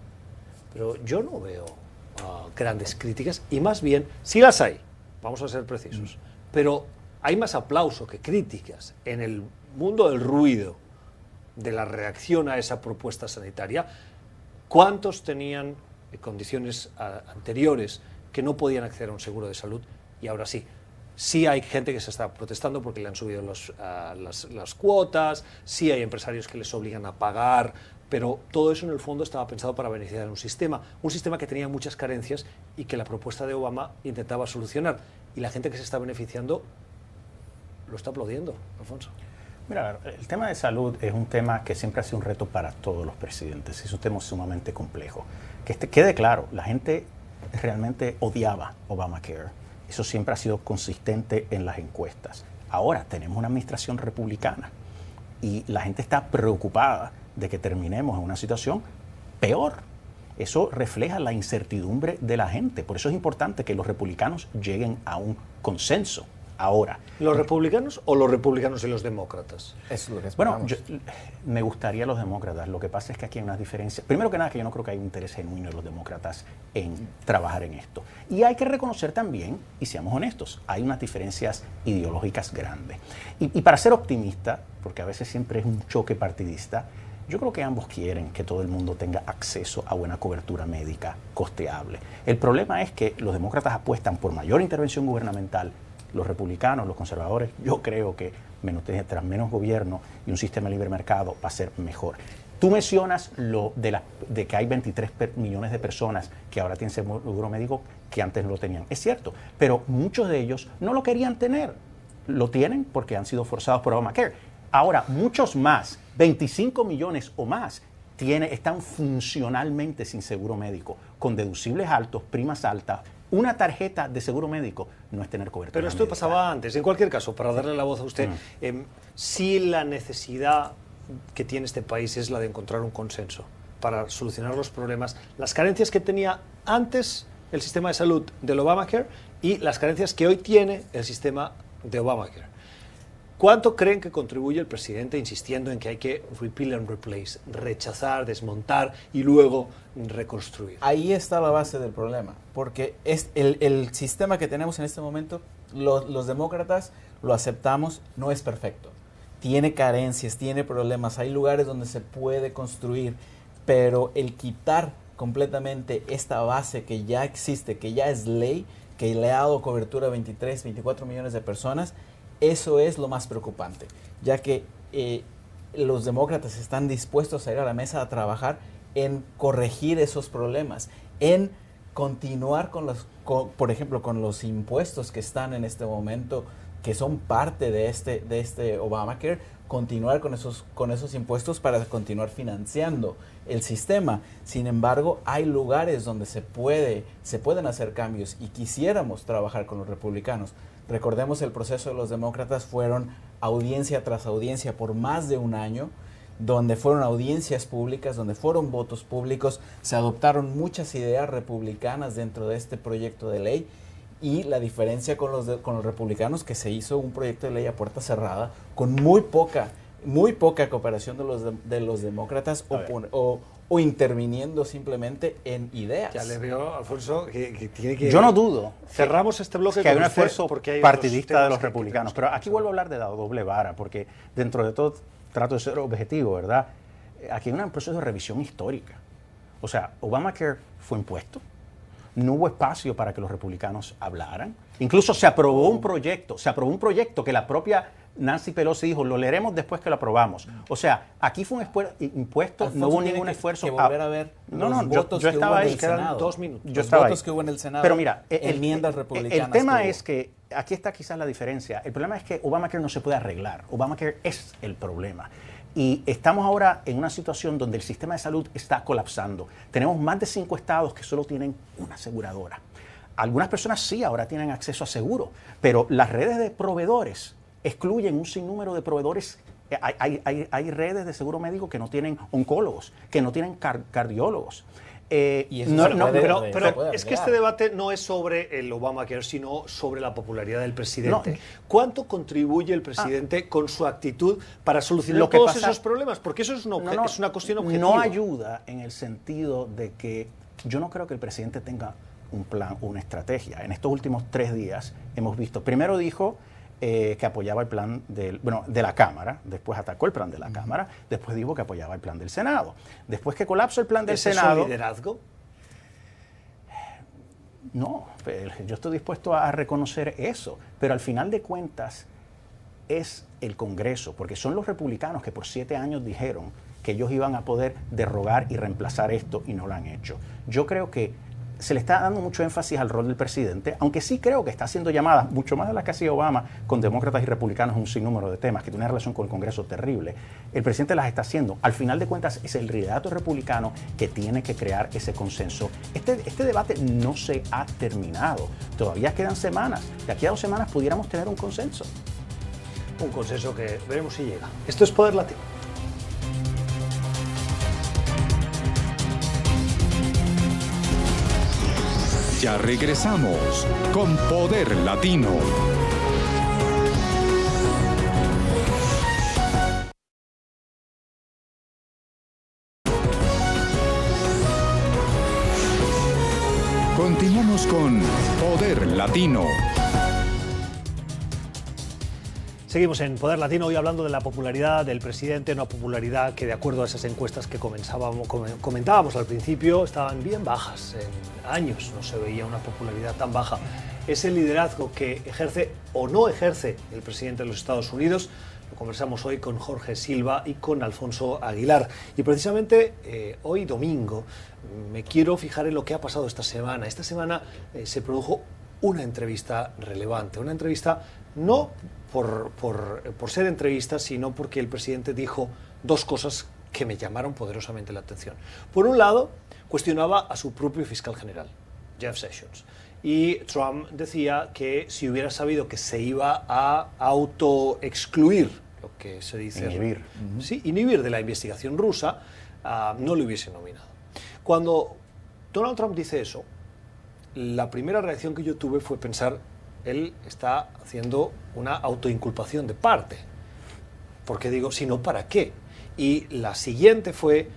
pero yo no veo grandes críticas, y más bien, sí las hay, vamos a ser precisos, pero hay más aplauso que críticas en el mundo del ruido, de la reacción a esa propuesta sanitaria. ¿Cuántos tenían condiciones anteriores que no podían acceder a un seguro de salud? Y ahora sí, sí hay gente que se está protestando porque le han subido las cuotas, sí hay empresarios que les obligan a pagar, pero todo eso en el fondo estaba pensado para beneficiar un sistema que tenía muchas carencias y que la propuesta de Obama intentaba solucionar. Y la gente que se está beneficiando lo está aplaudiendo, Alfonso. Mira, el tema de salud es un tema que siempre ha sido un reto para todos los presidentes. Es un tema sumamente complejo. Que quede claro, la gente realmente odiaba Obamacare. Eso siempre ha sido consistente en las encuestas. Ahora tenemos una administración republicana y la gente está preocupada de que terminemos en una situación peor. Eso refleja la incertidumbre de la gente. Por eso es importante que los republicanos lleguen a un consenso. Ahora, ¿los republicanos o los republicanos y los demócratas? Eso es lo que bueno, esperamos. me gustaría los demócratas. Lo que pasa es que aquí hay unas diferencias. Primero que nada, que yo no creo que haya un interés genuino de los demócratas en trabajar en esto. Y hay que reconocer también, y seamos honestos, hay unas diferencias ideológicas grandes. Y para ser optimista, porque a veces siempre es un choque partidista, yo creo que ambos quieren que todo el mundo tenga acceso a buena cobertura médica costeable. El problema es que los demócratas apuestan por mayor intervención gubernamental. Los republicanos, los conservadores, yo creo que tras menos gobierno y un sistema de libre mercado va a ser mejor. Tú mencionas lo de que hay 23 millones de personas que ahora tienen seguro médico que antes no lo tenían. Es cierto, pero muchos de ellos no lo querían tener. Lo tienen porque han sido forzados por Obamacare. Ahora, muchos más, 25 millones o más, están funcionalmente sin seguro médico, con deducibles altos, primas altas. Una tarjeta de seguro médico no es tener cobertura. Pero esto médica. pasaba antes. En cualquier caso, para darle la voz a usted, si la necesidad que tiene este país es la de encontrar un consenso para solucionar los problemas, las carencias que tenía antes el sistema de salud del Obamacare y las carencias que hoy tiene el sistema de Obamacare. ¿Cuánto creen que contribuye el presidente insistiendo en que hay que repeal and replace, rechazar, desmontar y luego reconstruir? Ahí está la base del problema, porque es el sistema que tenemos en este momento, los demócratas lo aceptamos, no es perfecto. Tiene carencias, tiene problemas, hay lugares donde se puede construir, pero el quitar completamente esta base que ya existe, que ya es ley, que le ha dado cobertura a 23, 24 millones de personas, eso es lo más preocupante, ya que los demócratas están dispuestos a ir a la mesa a trabajar en corregir esos problemas, en continuar por ejemplo, con los impuestos que están en este momento, que son parte de este Obamacare, continuar con esos impuestos para continuar financiando el sistema. Sin embargo, hay lugares donde se pueden hacer cambios y quisiéramos trabajar con los republicanos. Recordemos el proceso de los demócratas, fueron audiencia tras audiencia por más de un año, donde fueron audiencias públicas, donde fueron votos públicos, se adoptaron muchas ideas republicanas dentro de este proyecto de ley, y la diferencia con los republicanos, que se hizo un proyecto de ley a puerta cerrada con muy poca cooperación de los demócratas o interviniendo simplemente en ideas. Ya le veo, Alfonso, que tiene que... Yo no dudo. Cerramos este bloque que hay con un usted, esfuerzo porque hay partidista de los republicanos. Pero aquí vuelvo a hablar de la doble vara, porque dentro de todo trato de ser objetivo, ¿verdad? Aquí hay un proceso de revisión histórica. O sea, Obamacare fue impuesto. No hubo espacio para que los republicanos hablaran. Incluso se aprobó un proyecto que la propia Nancy Pelosi dijo, lo leeremos después que lo aprobamos. O sea, aquí fue un impuesto, Alfonso, no hubo ningún esfuerzo. Que volver a ver Yo estaba ahí, quedan 2 minutos. Yo los estaba votos ahí. que hubo en el Senado, pero mira, enmiendas republicanas. El tema es que, aquí está quizás la diferencia. El problema es que Obamacare no se puede arreglar. Obamacare es el problema. Y estamos ahora en una situación donde el sistema de salud está colapsando. Tenemos más de 5 estados que solo tienen una aseguradora. Algunas personas sí ahora tienen acceso a seguro, pero las redes de proveedores excluyen un sinnúmero de proveedores. Hay redes de seguro médico que no tienen oncólogos, que no tienen cardiólogos. Y eso pero es que este debate no es sobre el Obamacare, sino sobre la popularidad del presidente. No. ¿Cuánto contribuye el presidente con su actitud para solucionar todos esos problemas? Porque eso es una cuestión objetiva. No ayuda en el sentido de que yo no creo que el presidente tenga un plan, una estrategia. En estos últimos 3 días hemos visto, primero dijo que apoyaba el plan de la Cámara, después atacó el plan de la Cámara, después dijo que apoyaba el plan del Senado. Después que colapsó el plan del Senado... ¿Es eso liderazgo? No, yo estoy dispuesto a reconocer eso, pero al final de cuentas es el Congreso, porque son los republicanos que por 7 años dijeron que ellos iban a poder derrogar y reemplazar esto y no lo han hecho. Yo creo que se le está dando mucho énfasis al rol del presidente, aunque sí creo que está haciendo llamadas, mucho más de las que hacía Obama, con demócratas y republicanos, un sinnúmero de temas que tienen relación con el Congreso terrible. El presidente las está haciendo. Al final de cuentas, es el liderato republicano que tiene que crear ese consenso. Este debate no se ha terminado. Todavía quedan semanas. De aquí a 2 semanas pudiéramos tener un consenso. Un consenso que veremos si llega. Esto es Poder Latino. Ya regresamos con Poder Latino. Continuamos con Poder Latino. Seguimos en Poder Latino, hoy hablando de la popularidad del presidente, una popularidad que de acuerdo a esas encuestas que comentábamos al principio, estaban bien bajas. En años no se veía una popularidad tan baja. Es el liderazgo que ejerce o no ejerce el presidente de los Estados Unidos. Lo conversamos hoy con Jorge Silva y con Alfonso Aguilar. Y precisamente hoy domingo me quiero fijar en lo que ha pasado esta semana. Esta semana se produjo una entrevista relevante, una entrevista no por ser entrevista, sino porque el presidente dijo 2 cosas que me llamaron poderosamente la atención. Por un lado, cuestionaba a su propio fiscal general, Jeff Sessions, y Trump decía que si hubiera sabido que se iba a autoexcluir, lo que se dice... Inhibir. Sí, inhibir de la investigación rusa, no le hubiese nominado. Cuando Donald Trump dice eso, la primera reacción que yo tuve fue pensar, él está haciendo una autoinculpación de parte. Porque digo, si no, ¿para qué? Y la siguiente fue,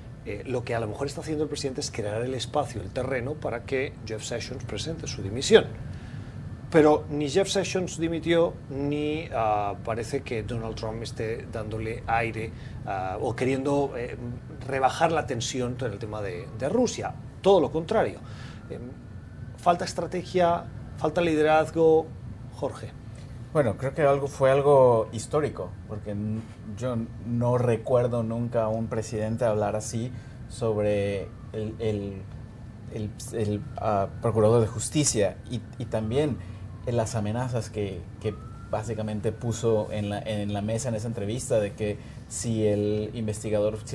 lo que a lo mejor está haciendo el presidente es crear el espacio, el terreno, para que Jeff Sessions presente su dimisión. Pero ni Jeff Sessions dimitió, ni parece que Donald Trump esté dándole aire o queriendo rebajar la tensión en el tema de Rusia. Todo lo contrario. Falta estrategia, falta liderazgo. Jorge. Bueno, creo que fue algo histórico, porque yo no recuerdo nunca a un presidente hablar así sobre el procurador de justicia y también las amenazas que básicamente puso en la mesa en esa entrevista de que si el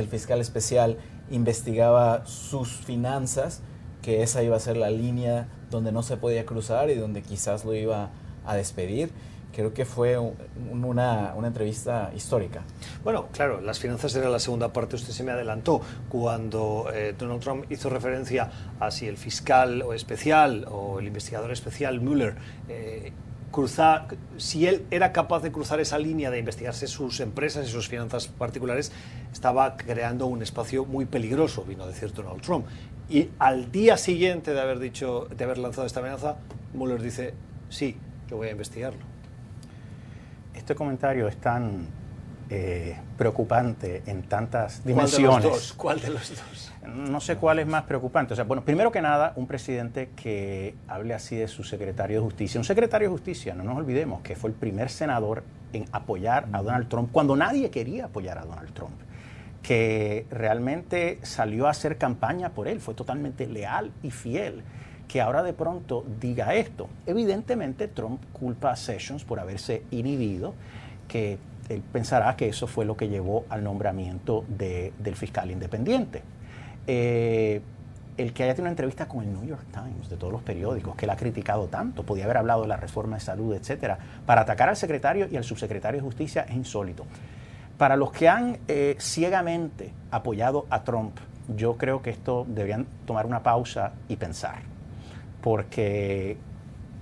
fiscal especial investigaba sus finanzas, que esa iba a ser la línea donde no se podía cruzar y donde quizás lo iba a despedir. Creo que fue una entrevista histórica. Bueno, claro, las finanzas era la segunda parte, usted se me adelantó. Cuando Donald Trump hizo referencia a si el fiscal o especial o el investigador especial Mueller si él era capaz de cruzar esa línea de investigarse sus empresas y sus finanzas particulares, estaba creando un espacio muy peligroso, vino a decir Donald Trump. Y al día siguiente de haber lanzado esta amenaza, Mueller dice, sí, yo voy a investigarlo. Este comentario es tan preocupante en tantas dimensiones. ¿Cuál de los dos? No sé cuál es más preocupante. O sea, bueno, primero que nada, un presidente que hable así de su secretario de Justicia. Un secretario de Justicia, no nos olvidemos, que fue el primer senador en apoyar a Donald Trump cuando nadie quería apoyar a Donald Trump. Que realmente salió a hacer campaña por él, fue totalmente leal y fiel. Que ahora de pronto diga esto. Evidentemente Trump culpa a Sessions por haberse inhibido, que él pensará que eso fue lo que llevó al nombramiento del fiscal independiente. El que haya tenido una entrevista con el New York Times, de todos los periódicos, que él ha criticado tanto, podía haber hablado de la reforma de salud, etcétera, para atacar al secretario y al subsecretario de Justicia es insólito. Para los que han ciegamente apoyado a Trump, yo creo que esto deberían tomar una pausa y pensar.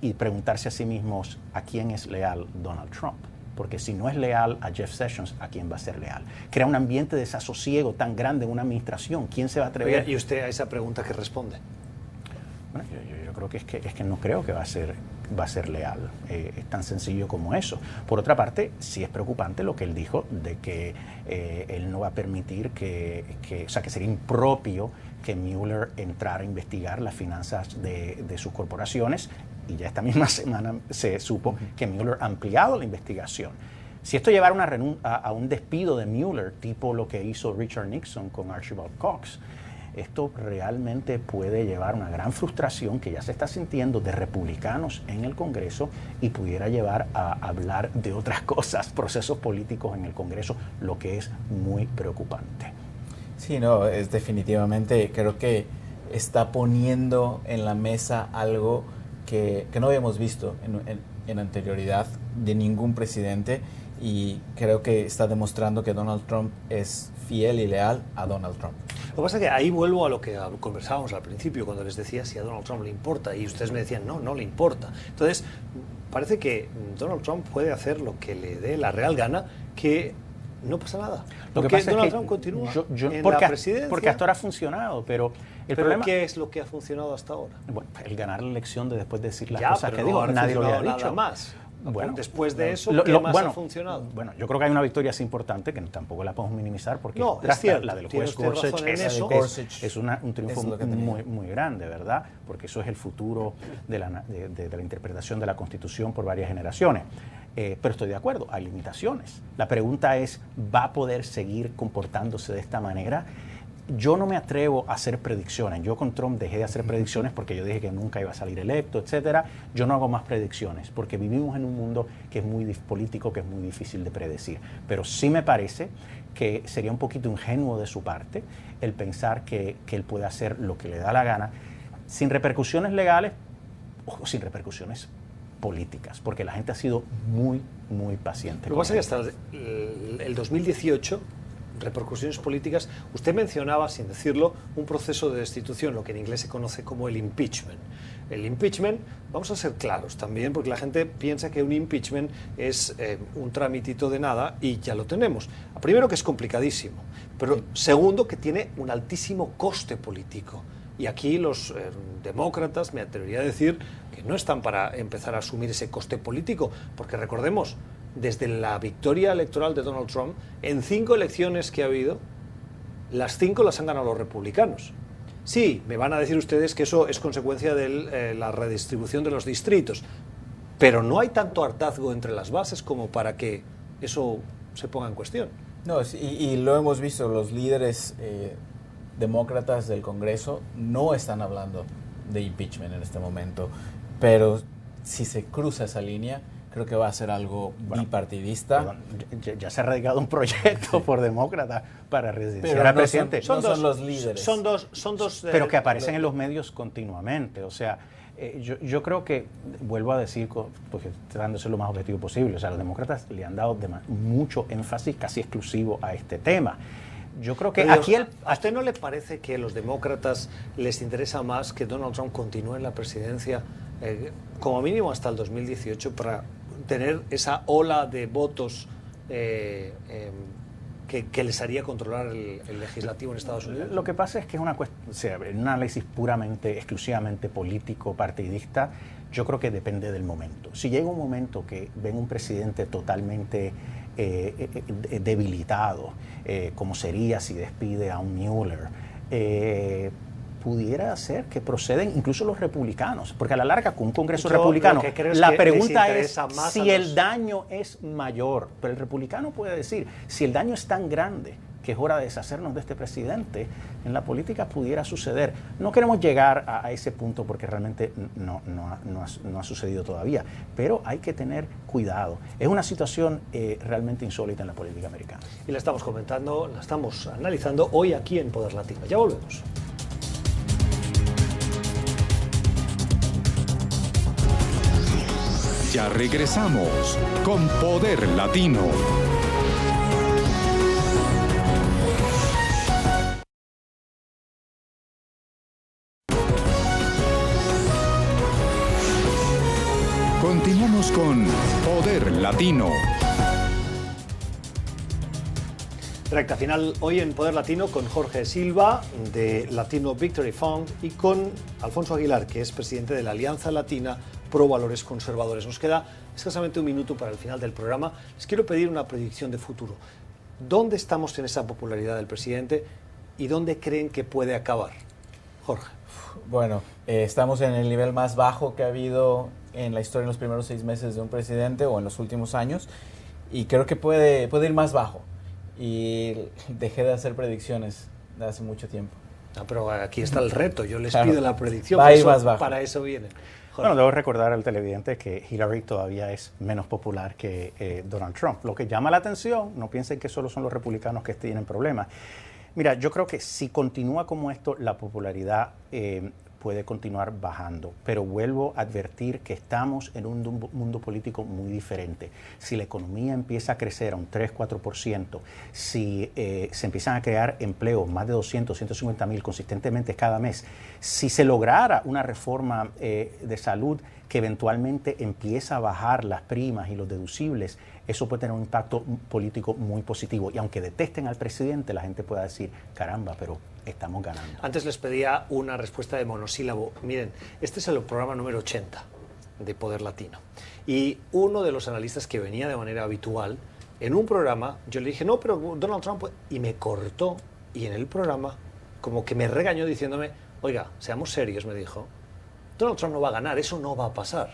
Y preguntarse a sí mismos a quién es leal Donald Trump. Porque si no es leal a Jeff Sessions, ¿a quién va a ser leal? Crea un ambiente de desasosiego tan grande en una administración. ¿Quién se va a atrever? Oye, ¿y usted a esa pregunta qué responde? Bueno, yo creo que es que no creo que va a ser leal. Es tan sencillo como eso. Por otra parte, sí es preocupante lo que él dijo de que él no va a permitir o sea, que sería impropio que Mueller entrara a investigar las finanzas de sus corporaciones, y ya esta misma semana se supo que Mueller ha ampliado la investigación. Si esto llevara a un despido de Mueller, tipo lo que hizo Richard Nixon con Archibald Cox, esto realmente puede llevar a una gran frustración que ya se está sintiendo de republicanos en el Congreso y pudiera llevar a hablar de otras cosas, procesos políticos en el Congreso, lo que es muy preocupante. Sí, no, es definitivamente, creo que está poniendo en la mesa algo que no habíamos visto en anterioridad de ningún presidente, y creo que está demostrando que Donald Trump es fiel y leal a Donald Trump. Lo que pasa es que ahí vuelvo a lo que conversábamos al principio, cuando les decía si a Donald Trump le importa, y ustedes me decían no le importa. Entonces, parece que Donald Trump puede hacer lo que le dé la real gana, que no pasa nada. Lo que pasa Donald es que Trump continúa en porque la presidencia. Porque hasta ahora ha funcionado, pero el problema... ¿Qué es lo que ha funcionado hasta ahora? Bueno, el ganar la elección de después de decir las ya, cosas que dijo, nadie lo había dicho. Nada más. Bueno, después de eso, ¿qué más ha funcionado? Bueno, yo creo que hay una victoria así importante que tampoco la podemos minimizar, porque no, es cierto, la del juez Gorsuch es un triunfo muy grande, ¿verdad? Porque eso es el futuro de la interpretación de la Constitución por varias generaciones. Pero estoy de acuerdo, hay limitaciones. La pregunta es, ¿va a poder seguir comportándose de esta manera? Yo no me atrevo a hacer predicciones. Yo con Trump dejé de hacer predicciones porque yo dije que nunca iba a salir electo, etcétera. Yo no hago más predicciones porque vivimos en un mundo que es muy político, que es muy difícil de predecir. Pero sí me parece que sería un poquito ingenuo de su parte el pensar que él puede hacer lo que le da la gana sin repercusiones legales o sin repercusiones políticas, porque la gente ha sido muy paciente. Lo que pasa es que hasta el 2018 repercusiones políticas. Usted mencionaba, sin decirlo, un proceso de destitución, lo que en inglés se conoce como el impeachment. El impeachment, vamos a ser claros también, porque la gente piensa que un impeachment es un tramitito de nada y ya lo tenemos. Primero, que es complicadísimo, pero segundo, que tiene un altísimo coste político. Y aquí los demócratas, me atrevería a decir, que no están para empezar a asumir ese coste político, porque recordemos, desde la victoria electoral de Donald Trump, en 5 elecciones que ha habido, las 5 las han ganado los republicanos. Sí, me van a decir ustedes que eso es consecuencia de la redistribución de los distritos, pero no hay tanto hartazgo entre las bases como para que eso se ponga en cuestión. No, y lo hemos visto, los líderes demócratas del Congreso no están hablando de impeachment en este momento, pero si se cruza esa línea, creo que va a ser algo bipartidista. Perdón, ya se ha radicado un proyecto por demócrata para residenciar al presidente. No son los líderes. Son dos pero que aparecen en los medios continuamente. O sea, yo creo que, vuelvo a decir, porque tratando de ser lo más objetivo posible, o sea, los demócratas le han dado mucho énfasis casi exclusivo a este tema. Yo creo que ¿A usted no le parece que a los demócratas les interesa más que Donald Trump continúe en la presidencia, como mínimo hasta el 2018, para tener esa ola de votos que les haría controlar el legislativo en Estados Unidos? Lo que pasa es que es un análisis puramente, exclusivamente político, partidista. Yo creo que depende del momento. Si llega un momento que ven un presidente totalmente debilitado, como sería si despide a un Mueller, pudiera ser que proceden incluso los republicanos, porque a la larga con un Congreso republicano, la pregunta es si el daño es mayor, pero el republicano puede decir, si el daño es tan grande que es hora de deshacernos de este presidente, en la política pudiera suceder. No queremos llegar a ese punto porque realmente no ha sucedido todavía, pero hay que tener cuidado. Es una situación realmente insólita en la política americana. Y la estamos comentando, la estamos analizando hoy aquí en Poder Latino. Ya volvemos. Ya regresamos con Poder Latino. Continuamos con Poder Latino. Recta final hoy en Poder Latino con Jorge Silva de Latino Victory Fund y con Alfonso Aguilar, que es presidente de la Alianza Latina Pro Valores Conservadores. Nos queda escasamente un minuto para el final del programa. Les quiero pedir una predicción de futuro. ¿Dónde estamos en esa popularidad del presidente y dónde creen que puede acabar? Jorge. Bueno, estamos en el nivel más bajo que ha habido en la historia en los primeros 6 meses de un presidente o en los últimos años, y creo que puede ir más bajo. Y dejé de hacer predicciones de hace mucho tiempo. No, pero aquí está el reto. Yo les Claro. pido la predicción. Va a ir más bajo. Para eso vienen. Bueno, debo recordar al televidente que Hillary todavía es menos popular que Donald Trump. Lo que llama la atención, no piensen que solo son los republicanos que tienen problemas. Mira, yo creo que si continúa como esto, la popularidad puede continuar bajando, pero vuelvo a advertir que estamos en un mundo político muy diferente. Si la economía empieza a crecer a un 3-4%, si se empiezan a crear empleos, más de 200, 150 mil consistentemente cada mes, si se lograra una reforma de salud que eventualmente empieza a bajar las primas y los deducibles, eso puede tener un impacto político muy positivo. Y aunque detesten al presidente, la gente pueda decir, caramba, pero estamos ganando. Antes les pedía una respuesta de monosílabo. Miren, este es el programa número 80 de Poder Latino. Y uno de los analistas que venía de manera habitual, en un programa, yo le dije, no, pero Donald Trump, y me cortó, y en el programa, como que me regañó diciéndome, oiga, seamos serios, me dijo, Donald Trump no va a ganar, eso no va a pasar.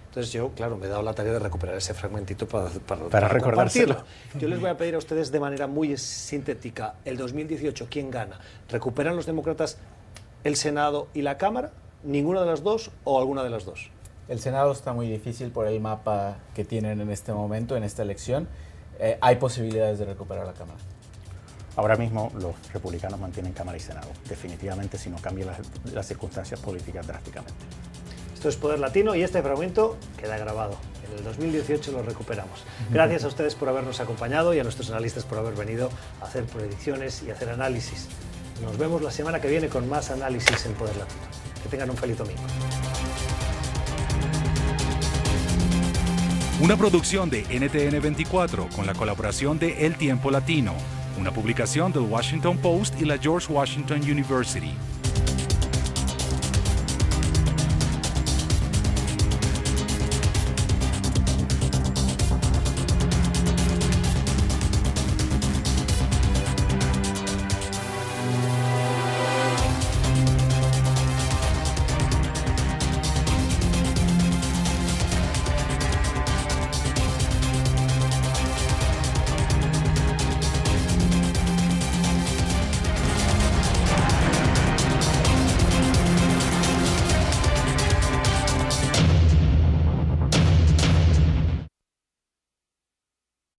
Entonces yo, claro, me he dado la tarea de recuperar ese fragmentito para recordárselo. Yo les voy a pedir a ustedes de manera muy sintética, el 2018, ¿quién gana? ¿Recuperan los demócratas el Senado y la Cámara? ¿Ninguna de las dos o alguna de las dos? El Senado está muy difícil por el mapa que tienen en este momento, en esta elección. Hay posibilidades de recuperar la Cámara. Ahora mismo los republicanos mantienen Cámara y Senado, definitivamente, si no cambian las circunstancias políticas drásticamente. Esto es Poder Latino y este fragmento queda grabado. En el 2018 lo recuperamos. Gracias a ustedes por habernos acompañado y a nuestros analistas por haber venido a hacer predicciones y hacer análisis. Nos vemos la semana que viene con más análisis en Poder Latino. Que tengan un feliz domingo. Una producción de NTN 24 con la colaboración de El Tiempo Latino, una publicación del Washington Post y la George Washington University.